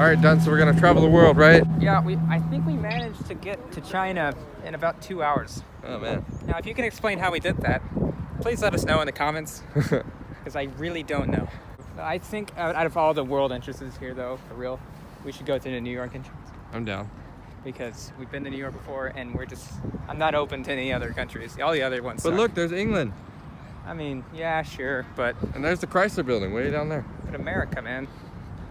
right, done. So we're gonna travel the world, right? Yeah, I think we managed to get to China in about 2 hours. Oh man. Now, if you can explain how we did that, please let us know in the comments, because I really don't know. I think out of all the world entrances here, though, for real, we should go to the New York entrance. I'm down. Because we've been to New York before, and I'm not open to any other countries. All the other ones But suck. look, there's England. I mean, yeah, sure, but... And there's the Chrysler Building way down there. But America, man.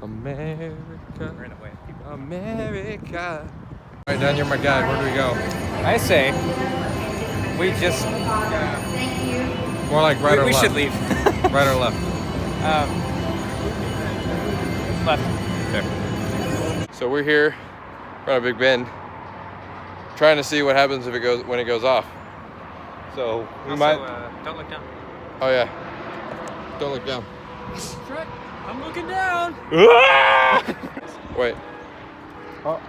America. We're in the way of people. America. All right, Dan, you're my guide. Where do we go? I say we just... More like right or left? We should leave. Right or left? Left. Okay. So we're here. We're on a Big Bend. Trying to see what happens when it goes off. So we also, might... don't look down. Oh yeah. Don't look down. That's right. I'm looking down. Wait. Oh.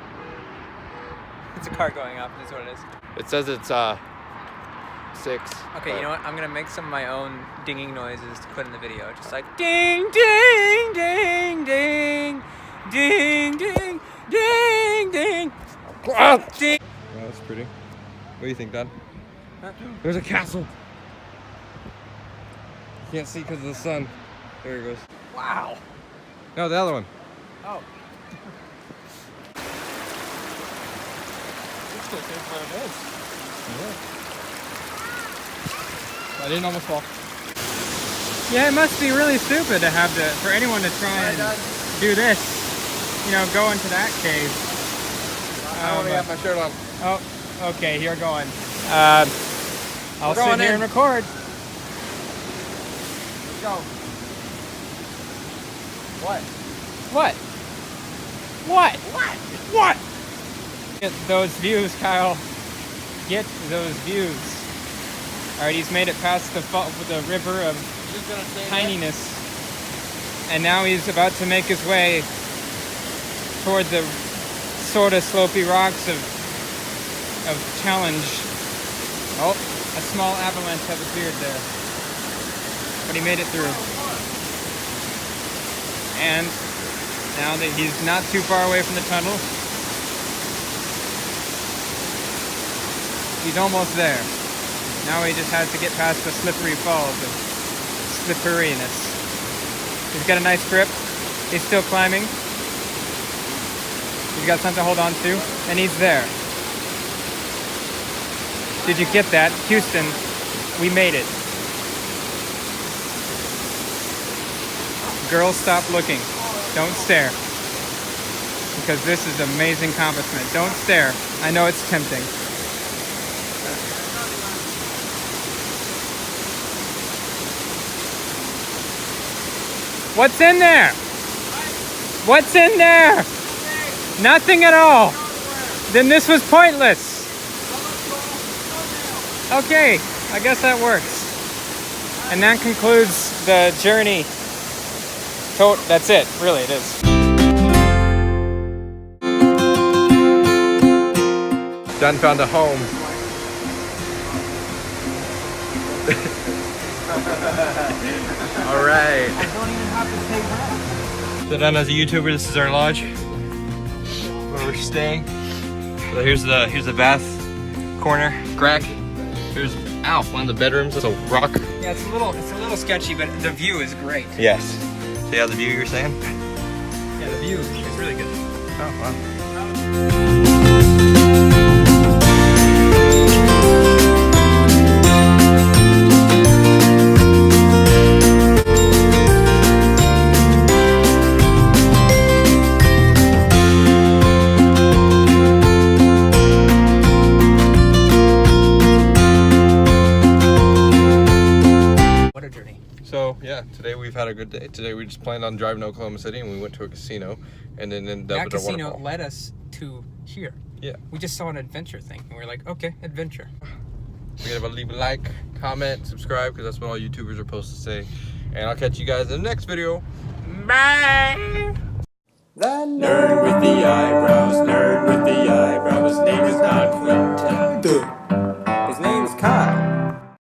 It's a car going off. That's what it is. It says it's 6. Okay, you know what? I'm gonna make some of my own dinging noises to put in the video. Just like ding, ding, ding, ding, ding, ding, ding, ding, ding. Oh, that's pretty. What do you think, Dad? Huh? There's a castle. You can't see because of the sun. There it goes. Wow. No, the other one. Oh. This still is what it is. Yeah. I didn't almost fall. Yeah, it must be really stupid to have for anyone to try and do this. You know, go into that cave. I only have my shirt on. Oh, okay, you're going. I'll sit here and record. Let's go. What? What? What? What? What? Get those views, Kyle. Get those views. Alright, he's made it past the river of tininess. And now he's about to make his way toward the sort of slopey rocks of challenge. Oh, a small avalanche has appeared there. But he made it through. And now that he's not too far away from the tunnel, he's almost there. Now he just has to get past the slippery falls of slipperiness. He's got a nice grip. He's still climbing. He's got something to hold on to, and he's there. Did you get that? Houston, we made it. Girls, stop looking. Don't stare. Because this is an amazing accomplishment. Don't stare. I know it's tempting. What's in there? What's in there? Nothing at all. Then this was pointless. Okay, I guess that works. And that concludes the journey. That's it, really, it is. Done found a home. All right. I don't even have to pay rent. So done as a YouTuber, this is our lodge where we're staying. So here's the bath corner, crack. Here's one of the bedrooms. It's a rock. Yeah, it's a little sketchy, but the view is great. Yes. See how the view you're saying? Yeah, the view is really good. Oh wow. So yeah, today we've had a good day. Today we just planned on driving to Oklahoma City, and we went to a casino, and then ended up at a waterfall. That casino led us to here. Yeah. We just saw an adventure thing, and we were like, okay, adventure. We gotta leave a like, comment, subscribe, because that's what all YouTubers are supposed to say. And I'll catch you guys in the next video. Bye. The nerd with the eyebrows, nerd with the eyebrows. His name is not Quentin.